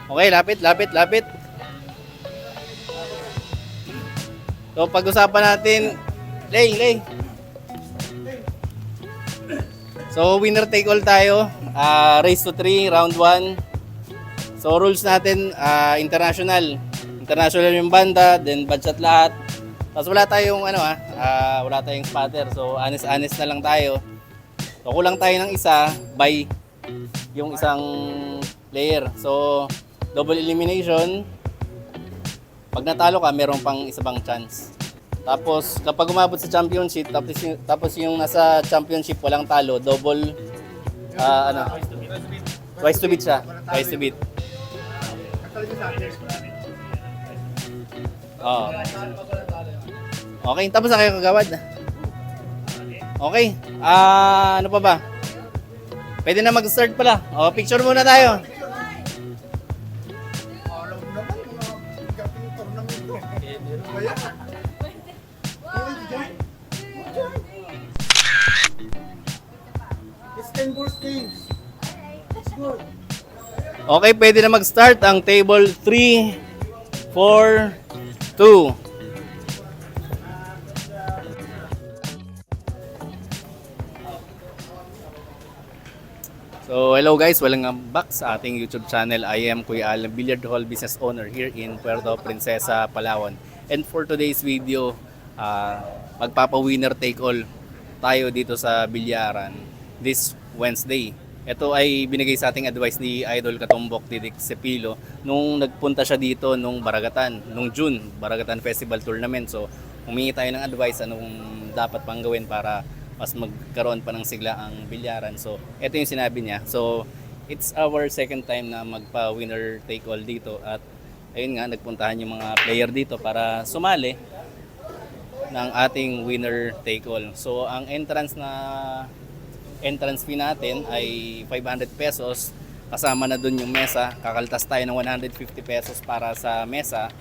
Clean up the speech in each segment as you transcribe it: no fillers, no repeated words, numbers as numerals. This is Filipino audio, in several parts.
Okay, lapit, lapit, lapit. So, pag-usapan natin, Lay. So, winner take all tayo. Race to 3, round 1. So, rules natin, international. International yung banda, then budget lahat. Tapos wala tayong wala tayong spotter. So, honest na lang tayo. So, kulang tayo ng isa by yung isang player. So, double elimination. Pag natalo ka, meron pang isa bang chance. Tapos, kapag umabot sa championship, tapos yung nasa championship walang talo, double, twice to beat siya. Twice to beat. Oo. Okay, tapos na kayo kagawad. Okay, ano pa ba? Pwede na mag-start pala. O, picture muna tayo. Okay, pwede na mag-start ang table 3, 4, 2. So, hello guys, welcome back sa ating YouTube channel. I am Kuya Al, Billiard Hall Business Owner here in Puerto Princesa, Palawan. And for today's video, magpapa-winner take all tayo dito sa bilyaran this Wednesday. Ito ay binigay sa ating advice ni Idol Katumbok Didik Cepilo nung nagpunta siya dito nung Baragatan, nung June, Baragatan Festival Tournament. So, humingi tayo ng advice anong dapat pang gawin para mas magkaroon pa ng sigla ang bilyaran. So, ito yung sinabi niya. So, it's our second time na magpa-winner take all dito at ayun nga, nagpuntahan yung mga player dito para sumali ng ating winner take all. So, ang entrance fee natin ay 500 pesos. Kasama na dun yung mesa. Kakaltas tayo ng 150 pesos para sa mesa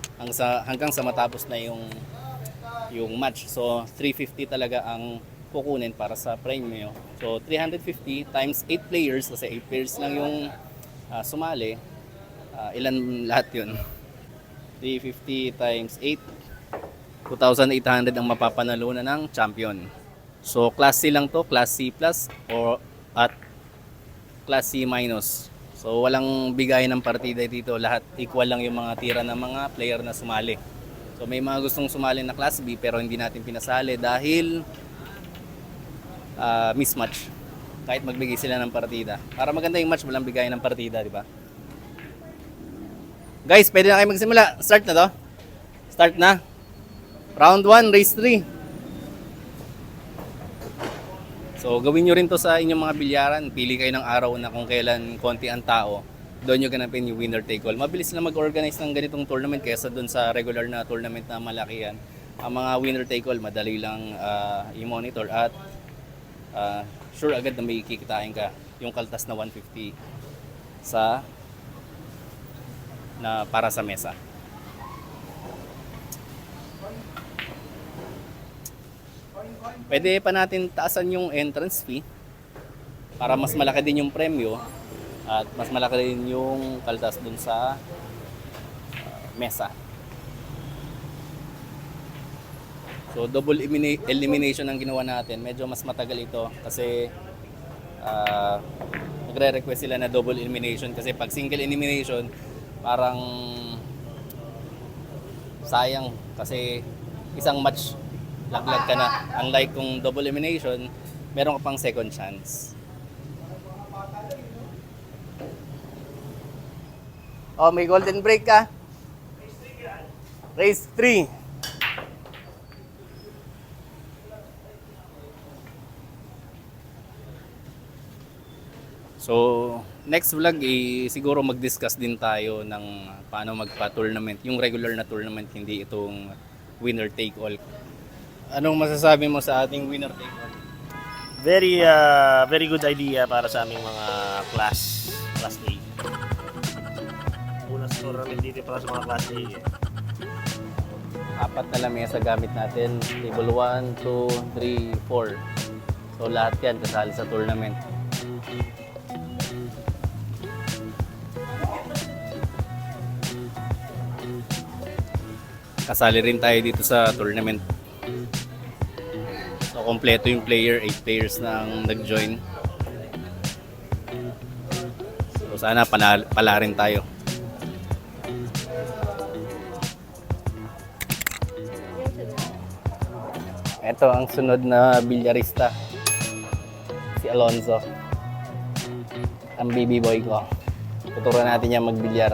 hanggang sa matapos na yung match. So, 350 talaga ang kukunin para sa premium. So, 350 times 8 players kasi 8 players lang yung sumali. Ilan lahat yun? 350 times 8, 2,800 ang mapapanalunan ng champion. So, Class C lang to, Class C plus at Class C minus. So, walang bigay ng partida dito. Lahat equal lang yung mga tira ng mga player na sumali. So, may mga gustong sumali na Class B pero hindi natin pinasali dahil mismatch. Kahit magbigay sila ng partida. Para maganda yung match, walang bigay ng partida, di ba? Guys, pwede na kayo magsimula. Start na to. Start na. Round 1, race 3. So, gawin nyo rin to sa inyong mga bilyaran. Pili kayo ng araw na kung kailan konti ang tao. Doon nyo ganapin yung winner take all. Mabilis na mag-organize ng ganitong tournament kaysa doon sa regular na tournament na malaki yan. Ang mga winner take all, madali lang i-monitor at sure agad na may kikitain ka yung kaltas na 150 para sa mesa. Pwede pa natin taasan yung entrance fee para mas malaki din yung premyo at mas malaki din yung kaltas dun sa mesa. So, double elimination ang ginawa natin. Medyo mas matagal ito kasi nagre-request sila na double elimination kasi pag single elimination parang sayang kasi isang match laglag ka na. Unlike kung double elimination, meron ka pang second chance. Oh, may golden break ka. Race 3. So, next vlog siguro mag-discuss din tayo ng paano magpa-tournament. Yung regular na tournament, hindi itong winner take all. Anong masasabi mo sa ating winner take all? Very good idea para sa aming mga class A. Unang tournament dito para sa mga class A. Apat na lamesa gamit natin. Table 1, 2, 3, 4. So lahat yan kasali sa tournament. kasali rin tayo dito sa tournament. So kompleto yung player, 8 players na ang nag-join. So sana pala rin tayo. Ito ang sunod na bilyarista. Si Alonzo. Ang baby boy ko. Tuturuan natin niya magbilyar.